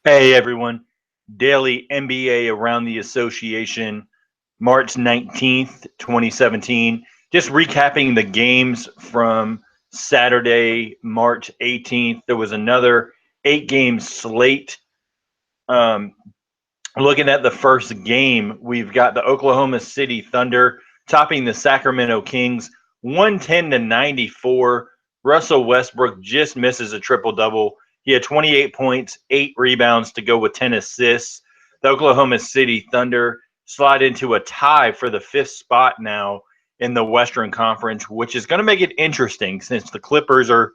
Hey everyone, daily NBA around the association, March 19th, 2017. Just recapping the games from Saturday, March 18th. There was another 8 game slate. Um, Looking at the first game, we've got the Oklahoma City Thunder topping the Sacramento Kings 110-94. Russell Westbrook just misses a triple double. He had 28 points, 8 rebounds to go with 10 assists. The Oklahoma City Thunder slide into a tie for the fifth spot now in the Western Conference, which is going to make it interesting since the Clippers are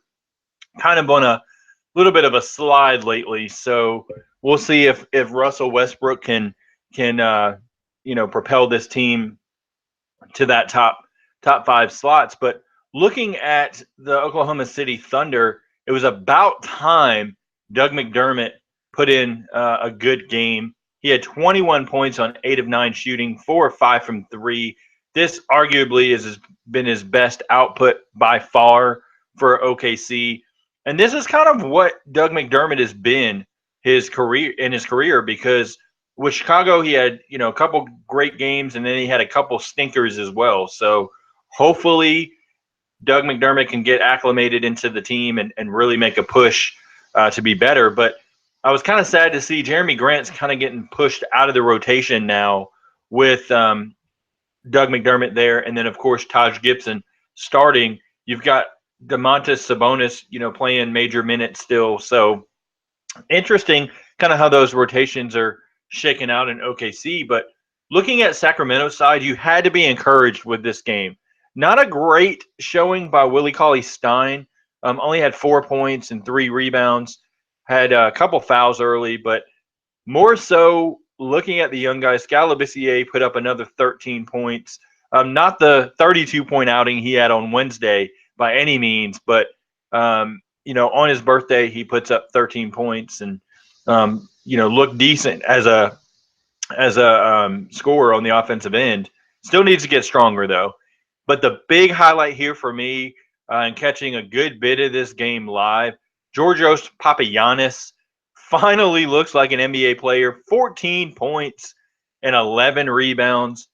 kind of on a little bit of a slide lately. So we'll see if Russell Westbrook can propel this team to that top five slots. But looking at the Oklahoma City Thunder, it was about time Doug McDermott put in a good game. He had 21 points on 8 of 9 shooting, 4 of 5 from three. This arguably has been his best output by far for OKC. And this is kind of what Doug McDermott has been his career because with Chicago he had a couple great games and then he had a couple stinkers as well. So hopefully Doug McDermott can get acclimated into the team and really make a push to be better. But I was kind of sad to see Jeremy Grant's kind of getting pushed out of the rotation now with Doug McDermott there, and then of course Taj Gibson starting. You've got Domantas Sabonis, playing major minutes still. So interesting, kind of how those rotations are shaking out in OKC. But looking at Sacramento's side, you had to be encouraged with this game. Not a great showing by Willie Cauley-Stein. Only had 4 points and 3 rebounds. Had a couple fouls early, but more so looking at the young guys, Scalabissier put up another 13 points. Not the 32-point outing he had on Wednesday by any means, but on his birthday he puts up 13 points and looked decent as a scorer on the offensive end. Still needs to get stronger though. But the big highlight here for me, and catching a good bit of this game live, Georgios Papagiannis finally looks like an NBA player. 14 points and 11 rebounds.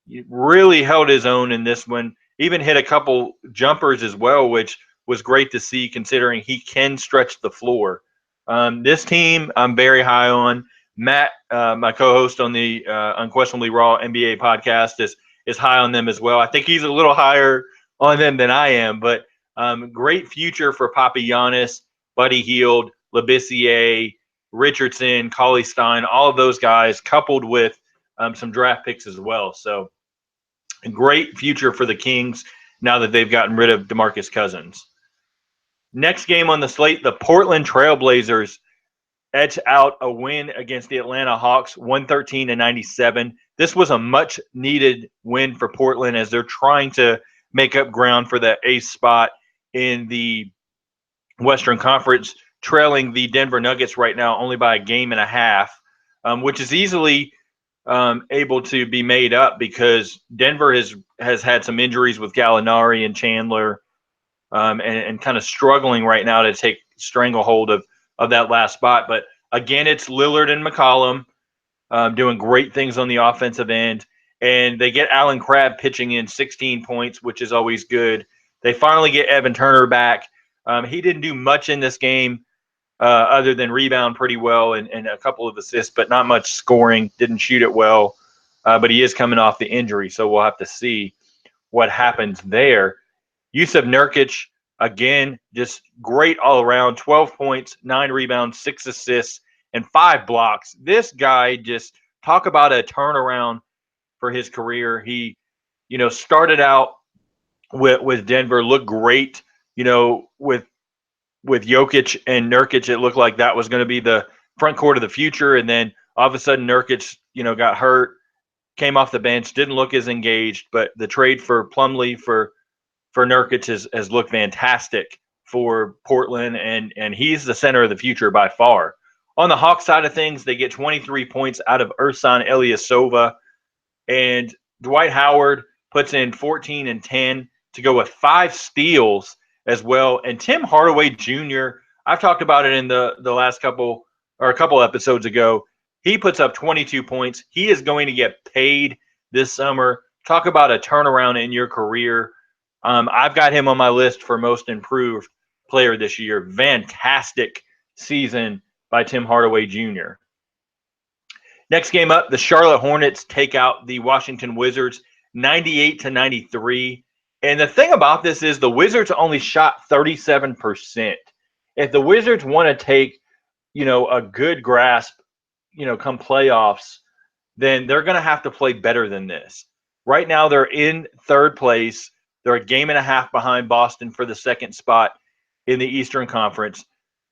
He really held his own in this one. Even hit a couple jumpers as well, which was great to see considering he can stretch the floor. This team I'm very high on. Matt, my co-host on the Unquestionably Raw NBA podcast, is high on them as well. I think he's a little higher on them than I am, but great future for Papagiannis, Buddy Hield, Labissiere, Richardson, Cauley-Stein, all of those guys, coupled with some draft picks as well. So a great future for the Kings now that they've gotten rid of DeMarcus Cousins. Next game on the slate, the Portland Trailblazers edge out a win against the Atlanta Hawks, 113-97. This was a much-needed win for Portland as they're trying to make up ground for that ace spot in the Western Conference, trailing the Denver Nuggets right now only by a game and a half, which is easily able to be made up because Denver has had some injuries with Gallinari and Chandler, and kind of struggling right now to take stranglehold of that last spot. But again, it's Lillard and McCollum doing great things on the offensive end. And they get Alan Crabb pitching in 16 points, which is always good. They finally get Evan Turner back. He didn't do much in this game other than rebound pretty well and a couple of assists, but not much scoring. Didn't shoot it well, but he is coming off the injury, so we'll have to see what happens there. Yusuf Nurkic, again, just great all around. 12 points, 9 rebounds, 6 assists, and 5 blocks. This guy just talk about a turnaround for his career. He, started out with Denver, looked great, with Jokic and Nurkic. It looked like that was going to be the front court of the future. And then all of a sudden Nurkic, got hurt, came off the bench, didn't look as engaged, but the trade for Plumlee for Nurkic has looked fantastic for Portland, and he's the center of the future by far. On the Hawks side of things, they get 23 points out of Ersan Ilyasova, and Dwight Howard puts in 14 and 10 to go with 5 steals as well. And Tim Hardaway Jr., I've talked about it in the last couple or a couple episodes ago. He puts up 22 points. He is going to get paid this summer. Talk about a turnaround in your career. I've got him on my list for most improved player this year. Fantastic season by Tim Hardaway Jr. Next game up, the Charlotte Hornets take out the Washington Wizards 98-93. And the thing about this is the Wizards only shot 37%. If the Wizards want to take, a good grasp, come playoffs, then they're going to have to play better than this. Right now, they're in third place. They're a game and a half behind Boston for the second spot in the Eastern Conference,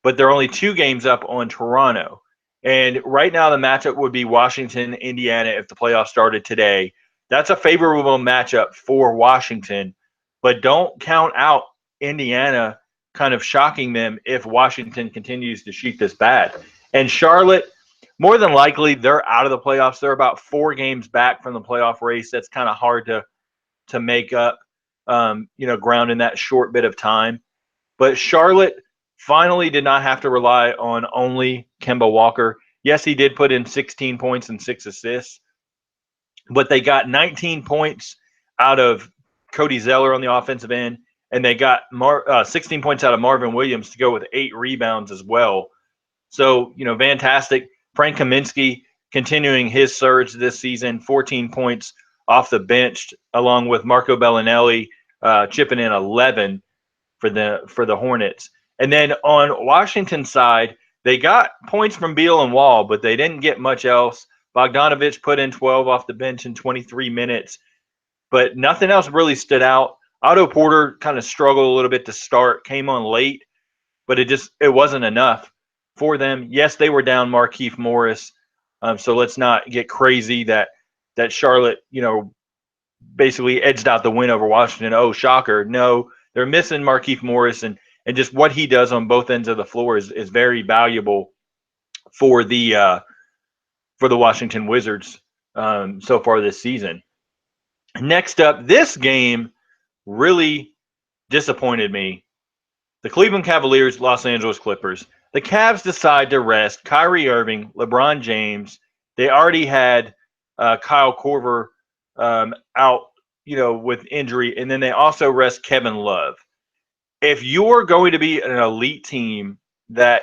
but they're only 2 games up on Toronto. And right now, the matchup would be Washington, Indiana if the playoffs started today. That's a favorable matchup for Washington, but don't count out Indiana kind of shocking them if Washington continues to shoot this bad. And Charlotte, more than likely, they're out of the playoffs. They're about 4 games back from the playoff race. That's kind of hard to make up, ground in that short bit of time. But Charlotte finally did not have to rely on only Kemba Walker. Yes, he did put in 16 points and 6 assists, but they got 19 points out of Cody Zeller on the offensive end, and they got 16 points out of Marvin Williams to go with 8 rebounds as well. So, fantastic. Frank Kaminsky continuing his surge this season, 14 points off the bench, along with Marco Bellinelli chipping in 11 for the Hornets. And then on Washington's side, they got points from Beal and Wall, but they didn't get much else. Bogdanovich put in 12 off the bench in 23 minutes, but nothing else really stood out. Otto Porter kind of struggled a little bit to start, came on late, but it wasn't enough for them. Yes, they were down Markieff Morris, so let's not get crazy that Charlotte, basically edged out the win over Washington. Oh, shocker. No, they're missing Markieff Morris, and just what he does on both ends of the floor is very valuable for the Washington Wizards so far this season. Next up, this game really disappointed me. The Cleveland Cavaliers, Los Angeles Clippers. The Cavs decide to rest Kyrie Irving, LeBron James. They already had Kyle Korver out, with injury, and then they also rest Kevin Love. If you're going to be an elite team that,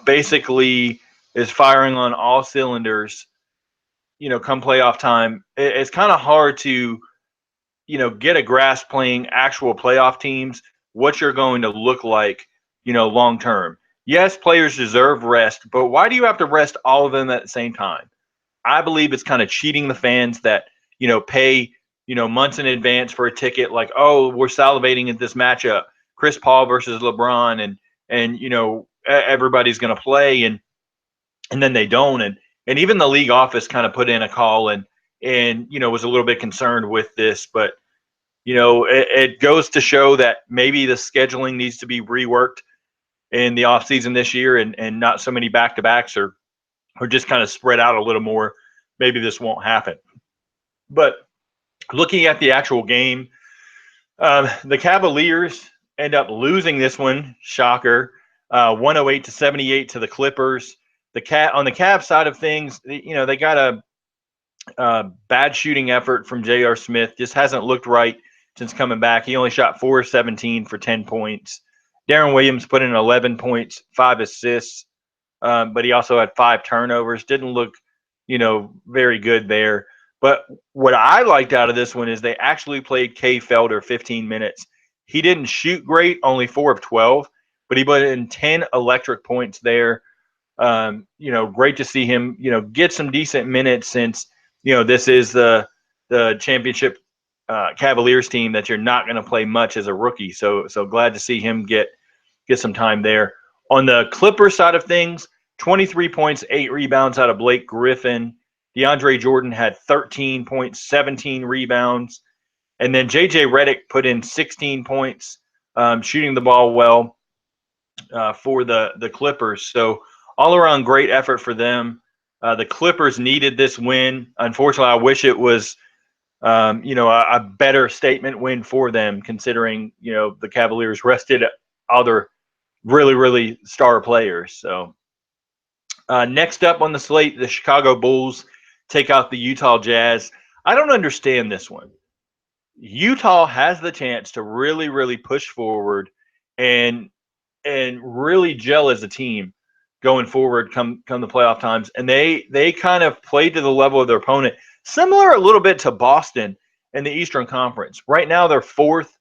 basically is firing on all cylinders, come playoff time, it's kind of hard to, get a grasp playing actual playoff teams, what you're going to look like, long term. Yes, players deserve rest, but why do you have to rest all of them at the same time? I believe it's kind of cheating the fans that, pay, months in advance for a ticket, like, oh, we're salivating at this matchup, Chris Paul versus LeBron, and everybody's going to play, and then they don't. And even the league office kind of put in a call and was a little bit concerned with this, but it goes to show that maybe the scheduling needs to be reworked in the offseason this year, and not so many back-to-backs, or just kind of spread out a little more. Maybe this won't happen. But looking at the actual game, the Cavaliers end up losing this one, shocker, 108-78 to the Clippers. On the Cavs side of things, they got a bad shooting effort from J.R. Smith. Just hasn't looked right since coming back. He only shot 4-17 for 10 points. Darren Williams put in 11 points, 5 assists, but he also had 5 turnovers. Didn't look, very good there. But what I liked out of this one is they actually played Kay Felder 15 minutes. He didn't shoot great, only 4 of 12, but he put in 10 electric points there. Great to see him, get some decent minutes since, this is the championship Cavaliers team that you're not going to play much as a rookie. So glad to see him get some time there. On the Clippers side of things, 23 points, 8 rebounds out of Blake Griffin. DeAndre Jordan had 13 points, 17 rebounds. And then J.J. Redick put in 16 points, shooting the ball well for the Clippers. So all around great effort for them. The Clippers needed this win. Unfortunately, I wish it was, a better statement win for them, considering, the Cavaliers rested other really, really star players. So Next up on the slate, the Chicago Bulls take out the Utah Jazz. I don't understand this one. Utah has the chance to really, really push forward and really gel as a team going forward come the playoff times. And they kind of played to the level of their opponent, similar a little bit to Boston in the Eastern Conference. Right now they're fourth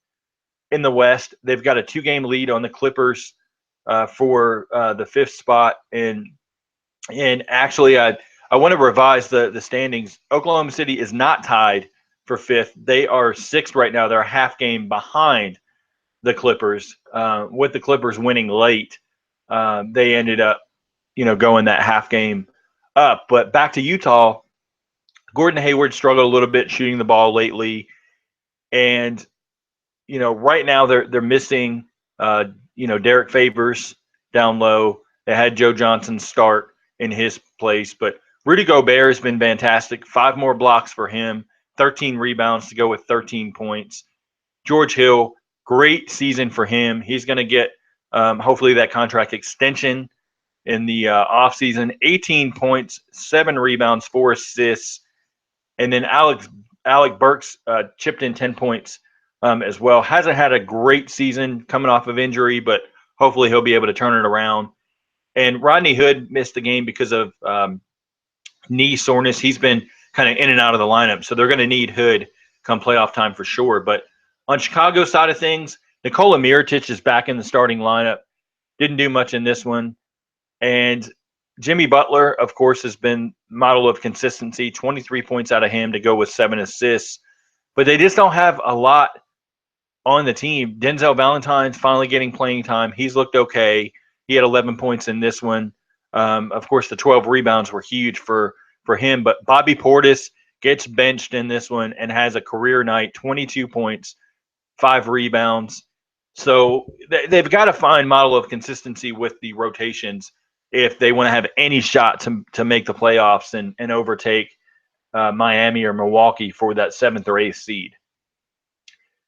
in the West. They've got a 2-game lead on the Clippers for the fifth spot. And actually I want to revise the standings. Oklahoma City is not tied for fifth. They are sixth right now. They're a half game behind the Clippers. With the Clippers winning late, they ended up, going that half game up. But back to Utah, Gordon Hayward struggled a little bit shooting the ball lately, and right now they're missing, Derek Favors down low. They had Joe Johnson start in his place, but Rudy Gobert has been fantastic. 5 more blocks for him, 13 rebounds to go with 13 points. George Hill, great season for him. He's going to get hopefully that contract extension in the offseason. 18 points, 7 rebounds, 4 assists. And then Alec Burks chipped in 10 points as well. Hasn't had a great season coming off of injury, but hopefully he'll be able to turn it around. And Rodney Hood missed the game because of knee soreness. He's been kind of in and out of the lineup, so they're going to need Hood come playoff time for sure. But on Chicago's side of things, Nikola Mirotic is back in the starting lineup. Didn't do much in this one. And Jimmy Butler, of course, has been model of consistency. 23 points out of him to go with 7 assists. But they just don't have a lot on the team. Denzel Valentine's finally getting playing time. He's looked okay. He had 11 points in this one. Of course, the 12 rebounds were huge for him. But Bobby Portis gets benched in this one and has a career night, 22 points, 5 rebounds. So they've got to find model of consistency with the rotations if they want to have any shot to make the playoffs and overtake Miami or Milwaukee for that 7th or 8th seed.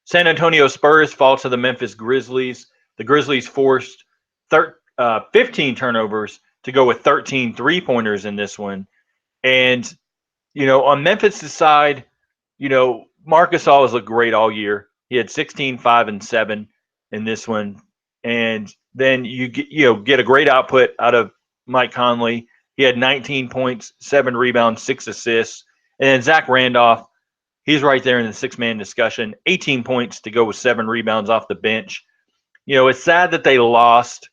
San Antonio Spurs fall to the Memphis Grizzlies. The Grizzlies forced 15 turnovers to go with 13 three-pointers in this one. And, on Memphis' side, Marc Gasol has looked great all year. He had 16, 5, and 7 in this one. And then you get a great output out of Mike Conley. He had 19 points, 7 rebounds, 6 assists. And then Zach Randolph, he's right there in the 6-man discussion. 18 points to go with 7 rebounds off the bench. It's sad that they lost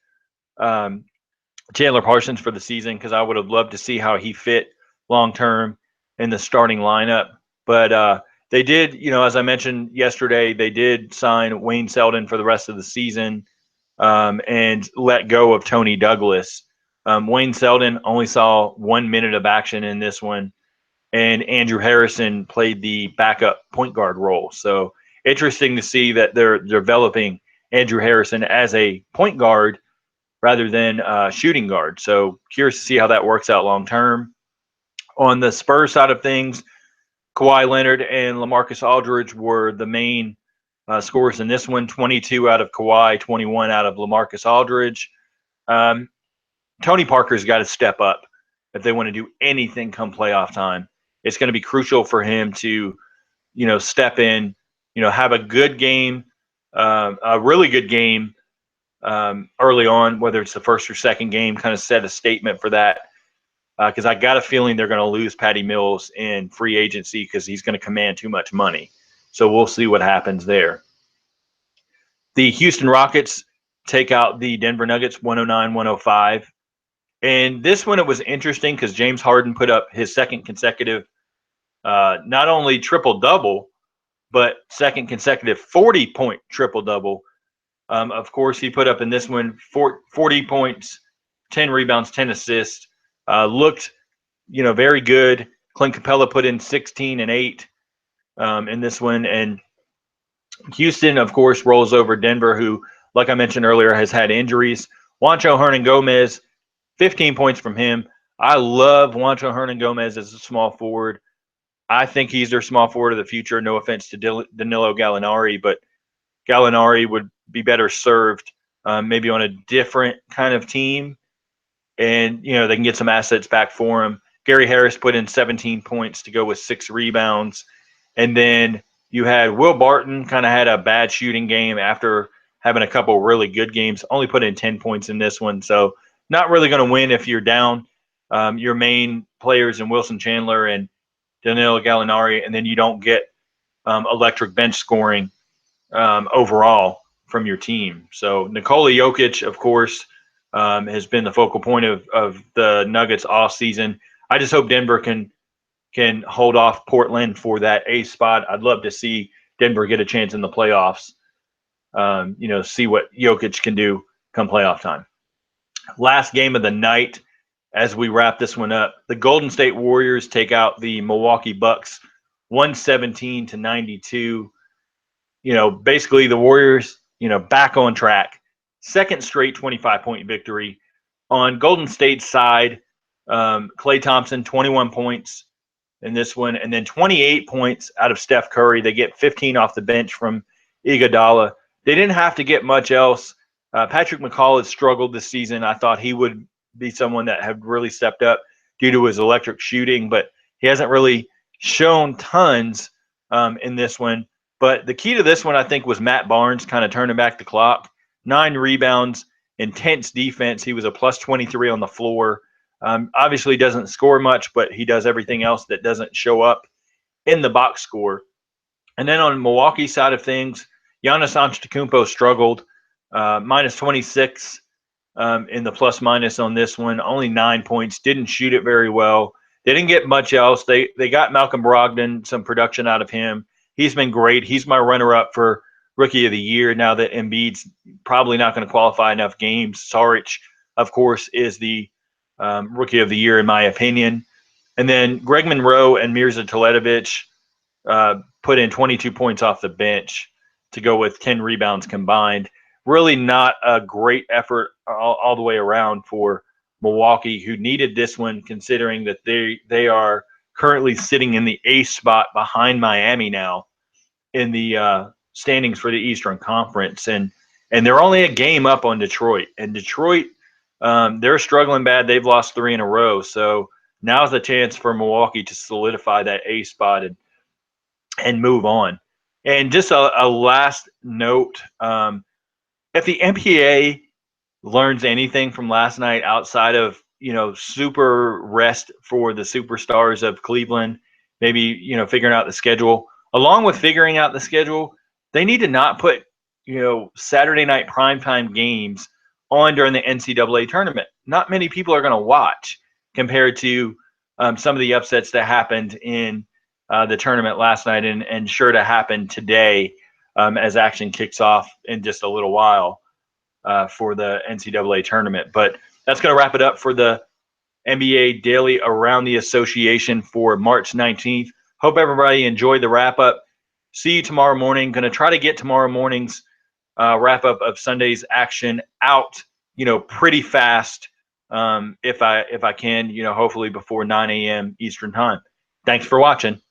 Chandler Parsons for the season because I would have loved to see how he fit long-term in the starting lineup. But they did, as I mentioned yesterday, they did sign Wayne Selden for the rest of the season and let go of Tony Douglas. Wayne Selden only saw 1 minute of action in this one, and Andrew Harrison played the backup point guard role. So interesting to see that they're developing Andrew Harrison as a point guard rather than shooting guard. So curious to see how that works out long term. On the Spurs side of things, Kawhi Leonard and LaMarcus Aldridge were the main scorers in this one. 22 out of Kawhi, 21 out of LaMarcus Aldridge. Tony Parker's got to step up if they want to do anything come playoff time. It's going to be crucial for him to, step in, have a good game, a really good game early on, whether it's the first or second game, kind of set a statement for that. Because I got a feeling they're going to lose Patty Mills in free agency because he's going to command too much money. So we'll see what happens there. The Houston Rockets take out the Denver Nuggets 109-105. And this one, it was interesting because James Harden put up his second consecutive, not only triple-double, but second consecutive 40-point triple-double. Of course, he put up in this one 40 points, 10 rebounds, 10 assists. Looked, very good. Clint Capella put in 16 and 8 in this one. And Houston, of course, rolls over Denver, who, like I mentioned earlier, has had injuries. Juancho Hernan-Gomez, 15 points from him. I love Juancho Hernan-Gomez as a small forward. I think he's their small forward of the future. No offense to Danilo Gallinari, but Gallinari would be better served maybe on a different kind of team and they can get some assets back for him. Gary Harris put in 17 points to go with 6 rebounds. And then you had Will Barton kind of had a bad shooting game after having a couple really good games, only put in 10 points in this one. So not really going to win if you're down your main players in Wilson Chandler and Danilo Gallinari, and then you don't get electric bench scoring overall from your team. So Nikola Jokic, of course, has been the focal point of the Nuggets all season. I just hope Denver can hold off Portland for that A spot. I'd love to see Denver get a chance in the playoffs. See what Jokic can do come playoff time. Last game of the night, as we wrap this one up, the Golden State Warriors take out the Milwaukee Bucks 117-92. Basically the Warriors, back on track. Second straight 25-point victory. On Golden State's side, Klay Thompson, 21 points in this one, and then 28 points out of Steph Curry. They get 15 off the bench from Iguodala. They didn't have to get much else. Patrick McCall has struggled this season. I thought he would be someone that had really stepped up due to his electric shooting, but he hasn't really shown tons in this one. But the key to this one, I think, was Matt Barnes kind of turning back the clock. 9 rebounds, intense defense. He was a plus 23 on the floor. Obviously doesn't score much, but he does everything else that doesn't show up in the box score. And then on Milwaukee's side of things, Giannis Antetokounmpo struggled, minus 26 in the plus minus on this one. Only 9 points, didn't shoot it very well. They didn't get much else. They got Malcolm Brogdon, some production out of him. He's been great. He's my runner-up for Rookie of the Year now that Embiid's probably not going to qualify enough games. Saric, of course, is the Rookie of the Year in my opinion. And then Greg Monroe and Mirza Teletovic put in 22 points off the bench to go with 10 rebounds combined. Really not a great effort all the way around for Milwaukee, who needed this one considering that they are currently sitting in the eighth spot behind Miami now in the standings for the Eastern Conference. And they're only a game up on Detroit. And Detroit, they're struggling bad. They've lost 3 in a row. So now's the chance for Milwaukee to solidify that A spot and move on. And just a last note, if the NBA learns anything from last night outside of, super rest for the superstars of Cleveland, maybe, figuring out the schedule, along with figuring out the schedule, they need to not put, Saturday night primetime games on during the NCAA tournament. Not many people are going to watch compared to some of the upsets that happened in the tournament last night and sure to happen today as action kicks off in just a little while for the NCAA tournament. But that's going to wrap it up for the NBA Daily Around the Association for March 19th. Hope everybody enjoyed the wrap-up. See you tomorrow morning. Going to try to get tomorrow morning's wrap-up of Sunday's action out, pretty fast if I can, hopefully before 9 a.m. Eastern time. Thanks for watching.